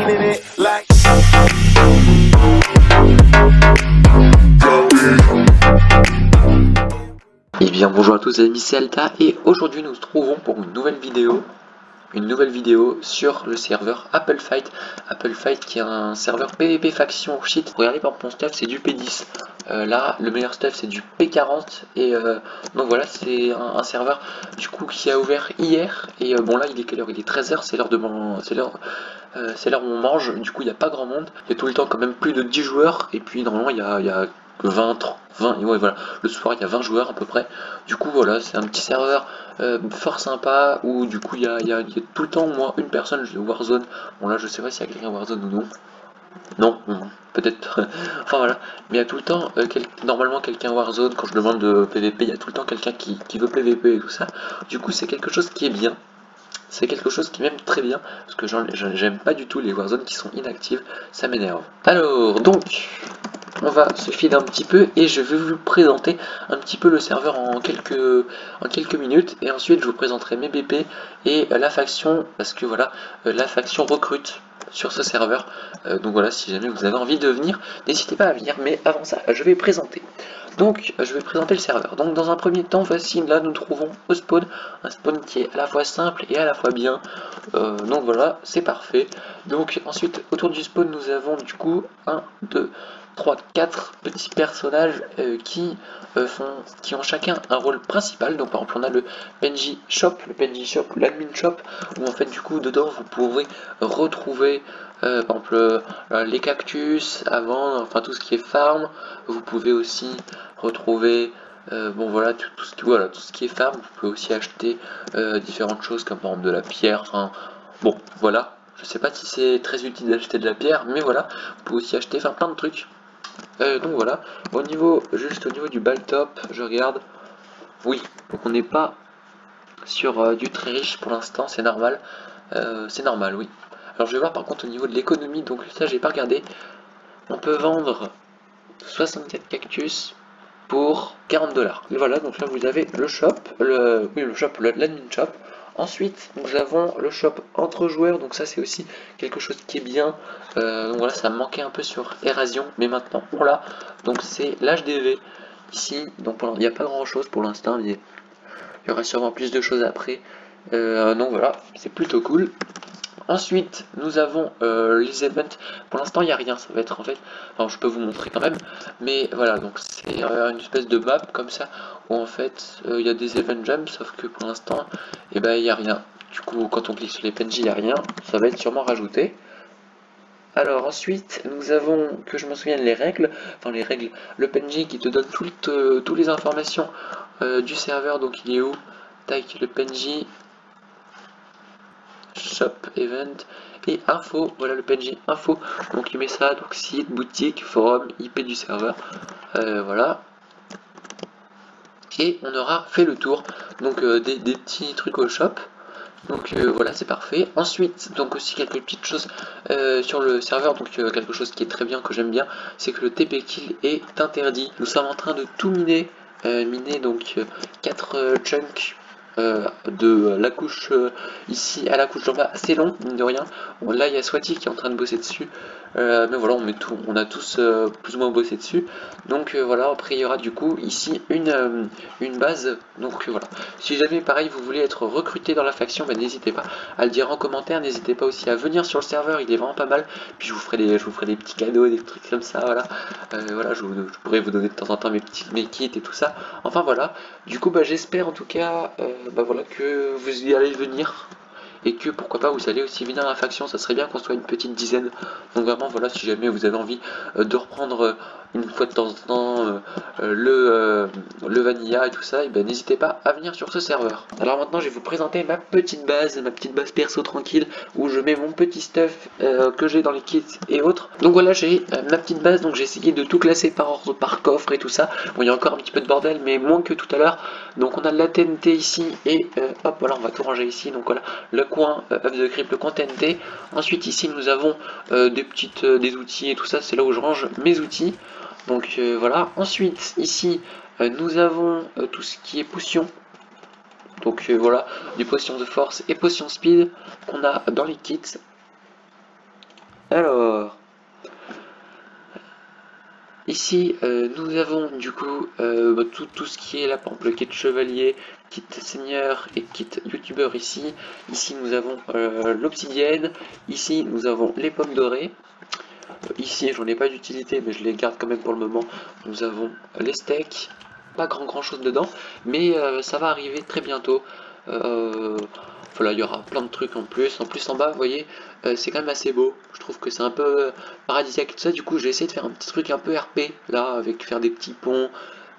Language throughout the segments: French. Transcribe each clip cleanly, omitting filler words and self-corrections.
spinning it like. Et bien bonjour à tous les amis, c'est Alta et aujourd'hui nous nous trouvons pour une nouvelle vidéo sur le serveur Apple Fight. Apple Fight qui est un serveur PvP faction shit. Regardez par mon stuff, c'est du P10. Là le meilleur stuff c'est du P40 et donc voilà, c'est un serveur du coup qui a ouvert hier et bon là il est quelle heure? Il est 13h, c'est l'heure de mon c'est l'heure où on mange, du coup il n'y a pas grand monde, il y a tout le temps quand même plus de 10 joueurs et puis normalement il y a 20, ouais voilà, le soir il y a 20 joueurs à peu près, du coup voilà, c'est un petit serveur fort sympa où du coup il y a tout le temps au moins une personne, Warzone, bon là je sais pas s'il y a quelqu'un Warzone ou non, peut-être, enfin voilà, mais il y a tout le temps, normalement quelqu'un Warzone, quand je demande de PVP, il y a tout le temps quelqu'un qui veut PVP et tout ça, du coup c'est quelque chose qui est bien. C'est quelque chose qui m'aime très bien, parce que j'aime pas du tout les Warzone qui sont inactives, ça m'énerve. Alors, donc, on va se filer un petit peu, et je vais vous présenter un petit peu le serveur en quelques minutes, et ensuite je vous présenterai mes BP et la faction, parce que voilà, la faction recrute sur ce serveur, donc voilà, si jamais vous avez envie de venir, n'hésitez pas à venir, mais avant ça, je vais présenter. Donc, je vais présenter le serveur. Donc, dans un premier temps, voici, là, nous trouvons au spawn, un spawn qui est à la fois simple et à la fois bien. Donc voilà, c'est parfait. Donc, ensuite, autour du spawn, nous avons du coup 1, 2, 3, 4 petits personnages qui ont chacun un rôle principal. Donc, par exemple, on a le PNJ Shop, l'admin shop, où en fait, du coup, dedans, vous pourrez retrouver par exemple les cactus avant, enfin tout ce qui est farm. Vous pouvez aussi retrouver bon voilà tout ce qui est farm. Vous pouvez aussi acheter différentes choses comme par exemple de la pierre, enfin, bon voilà, je sais pas si c'est très utile d'acheter de la pierre, mais voilà, vous pouvez aussi acheter, enfin plein de trucs. Donc voilà, juste au niveau du baltop, je regarde, oui, donc on n'est pas sur du très riche pour l'instant, c'est normal, oui. Alors je vais voir par contre au niveau de l'économie, donc ça j'ai pas regardé. On peut vendre 64 cactus pour 40 $. Voilà, donc là vous avez le shop, l'admin shop. Ensuite, nous avons le shop entre joueurs, donc ça c'est aussi quelque chose qui est bien. Donc voilà, ça me manquait un peu sur Erasion, mais maintenant on l'a. Donc c'est l'HDV ici, donc il n'y a pas grand chose pour l'instant, mais il y aura sûrement plus de choses après. Donc voilà, c'est plutôt cool. Ensuite, nous avons les events. Pour l'instant, il n'y a rien. Ça va être en fait. Alors, je peux vous montrer quand même. Mais voilà, donc c'est une espèce de map comme ça où en fait il y a des event gems. Sauf que pour l'instant, eh ben, il n'y a rien. Du coup, quand on clique sur les PNJ, il n'y a rien. Ça va être sûrement rajouté. Alors ensuite, nous avons, que je me souvienne, les règles. Enfin, les règles. Le PNJ qui te donne toutes les informations du serveur. Donc, il est où? Tac, le PNJ. Shop, event et info, voilà le PNJ info, donc il met ça, donc site, boutique, forum, IP du serveur, voilà, et on aura fait le tour, donc des petits trucs au shop, donc voilà, c'est parfait. Ensuite, donc aussi quelques petites choses sur le serveur, donc quelque chose qui est très bien, que j'aime bien, c'est que le TP kill est interdit. Nous sommes en train de tout miner, donc 4 chunks de la couche ici à la couche d'en bas, assez long, mine de rien. Bon, là il y a Swati qui est en train de bosser dessus, mais voilà, on a tous plus ou moins bossé dessus. Donc voilà, après il y aura du coup ici une base, donc voilà. Si jamais pareil vous voulez être recruté dans la faction, bah, n'hésitez pas à le dire en commentaire, n'hésitez pas aussi à venir sur le serveur, il est vraiment pas mal. Puis je vous ferai des petits cadeaux, des trucs comme ça, voilà. Voilà, je pourrais vous donner de temps en temps mes kits et tout ça. Enfin voilà, du coup bah, j'espère en tout cas bah, voilà, que vous y allez venir. Et que pourquoi pas vous allez aussi venir à la faction, ça serait bien qu'on soit une petite dizaine. Donc vraiment voilà, si jamais vous avez envie de reprendre une fois de temps en temps le vanilla et tout ça, et ben n'hésitez pas à venir sur ce serveur. Alors maintenant je vais vous présenter ma petite base perso tranquille, où je mets mon petit stuff que j'ai dans les kits et autres. Donc voilà, j'ai ma petite base, donc j'ai essayé de tout classer par ordre, par coffre et tout ça. Bon, il y a encore un petit peu de bordel, mais moins que tout à l'heure. Donc on a de la TNT ici, et hop, voilà, on va tout ranger ici. Donc voilà, le coin œuf de crypte, le coin TNT. Ensuite ici nous avons des outils et tout ça, c'est là où je range mes outils. Donc voilà, ensuite ici nous avons tout ce qui est potions. Donc voilà, des potions de force et potions speed qu'on a dans les kits. Alors, ici, nous avons du coup tout ce qui est là, par exemple le kit chevalier, kit seigneur et kit youtubeur ici. Ici, nous avons l'obsidienne. Ici, nous avons les pommes dorées. Ici, j'en ai pas d'utilité, mais je les garde quand même pour le moment. Nous avons les steaks. Pas grand chose dedans, mais ça va arriver très bientôt. Voilà, il y aura plein de trucs en plus. En plus, en bas, vous voyez, c'est quand même assez beau. Je trouve que c'est un peu paradisiaque et tout ça. Du coup, j'ai essayé de faire un petit truc un peu RP, là, avec faire des petits ponts,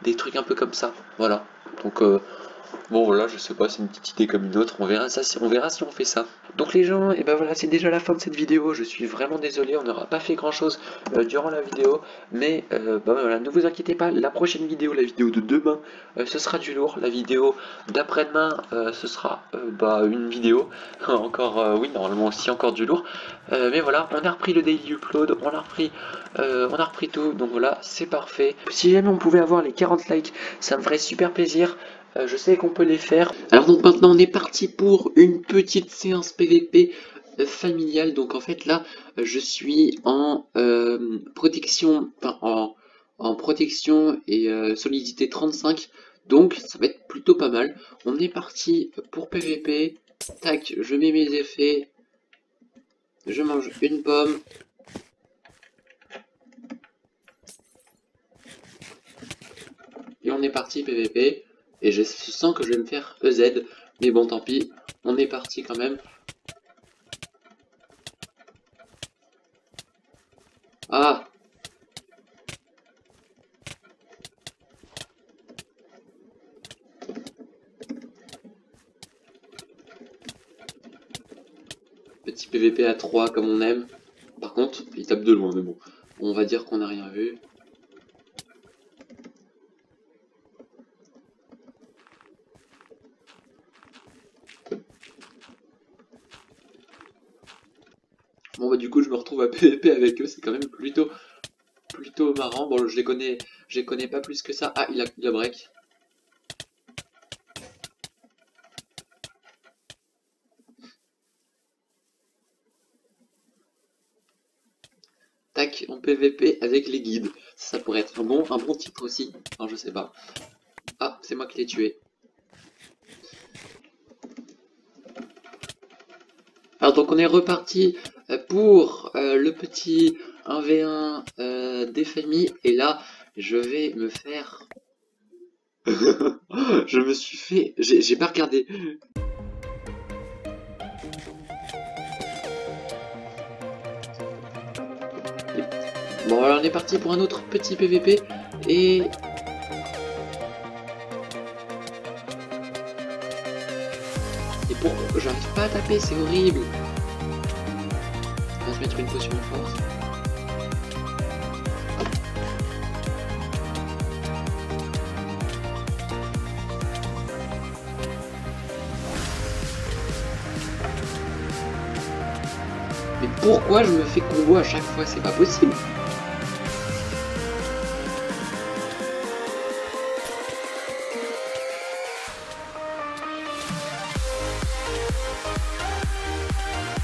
des trucs un peu comme ça. Voilà. Donc, bon, voilà, je sais pas, c'est une petite idée comme une autre. On verra ça, on verra si on fait ça. Donc les gens, et ben voilà, c'est déjà la fin de cette vidéo. Je suis vraiment désolé, on n'aura pas fait grand chose durant la vidéo, mais bah voilà, ne vous inquiétez pas, la prochaine vidéo, la vidéo de demain, ce sera du lourd. La vidéo d'après-demain, ce sera bah, une vidéo. Encore, oui, normalement aussi encore du lourd. Mais voilà, on a repris le daily upload, on a repris tout, donc voilà, c'est parfait. Si jamais on pouvait avoir les 40 likes, ça me ferait super plaisir. Je sais qu'on peut les faire. Alors donc maintenant on est parti pour une petite séance PVP familiale. Donc en fait là je suis en protection, enfin en protection et solidité 35. Donc ça va être plutôt pas mal. On est parti pour PVP. Tac, je mets mes effets. Je mange une pomme. Et on est parti PVP. Et je sens que je vais me faire EZ. Mais bon, tant pis. On est parti quand même. Ah! Petit PVP à 3 comme on aime. Par contre, il tape de loin, mais bon. On va dire qu'on n'a rien vu. Bon bah du coup je me retrouve à PVP avec eux, c'est quand même plutôt marrant. Bon je les connais pas plus que ça. Ah il a break. Tac, on PVP avec les guides. Ça pourrait être un bon titre aussi. Enfin je sais pas. Ah c'est moi qui l'ai tué. Alors donc on est reparti pour le petit 1v1 des familles. Et là je vais me faire... Je me suis fait... J'ai pas regardé. Bon alors on est parti pour un autre petit PVP. Et... pourquoi j'arrive pas à taper, c'est horrible. On va se mettre une potion de force. Mais pourquoi je me fais combo à chaque fois? C'est pas possible.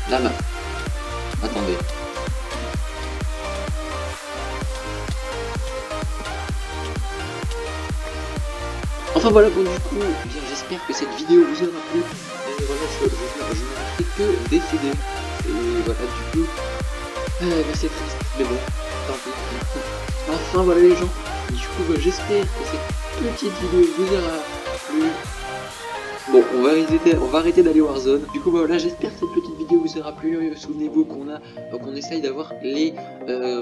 Lama. Attendez. Enfin voilà, bon du coup, j'espère que cette vidéo vous aura plu. Et voilà, je ne fais que décider. Et voilà, du coup, bah, c'est triste, mais bon, tant pis. Enfin voilà les gens, du coup j'espère que cette petite vidéo vous aura plu. Bon, on va arrêter d'aller Warzone. Du coup, bah, voilà, j'espère que cette petite vidéo vous aura plu. Souvenez-vous qu'on essaye d'avoir les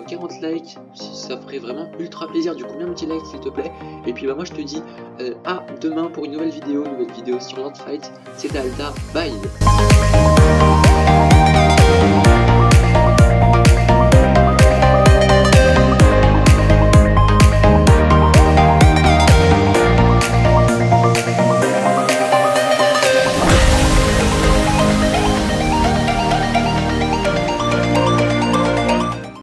40 likes. Ça ferait vraiment ultra plaisir. Du coup, mets un petit like s'il te plaît. Et puis, bah, moi, je te dis à demain pour une nouvelle vidéo sur Lord Fight. C'était Alta. Bye.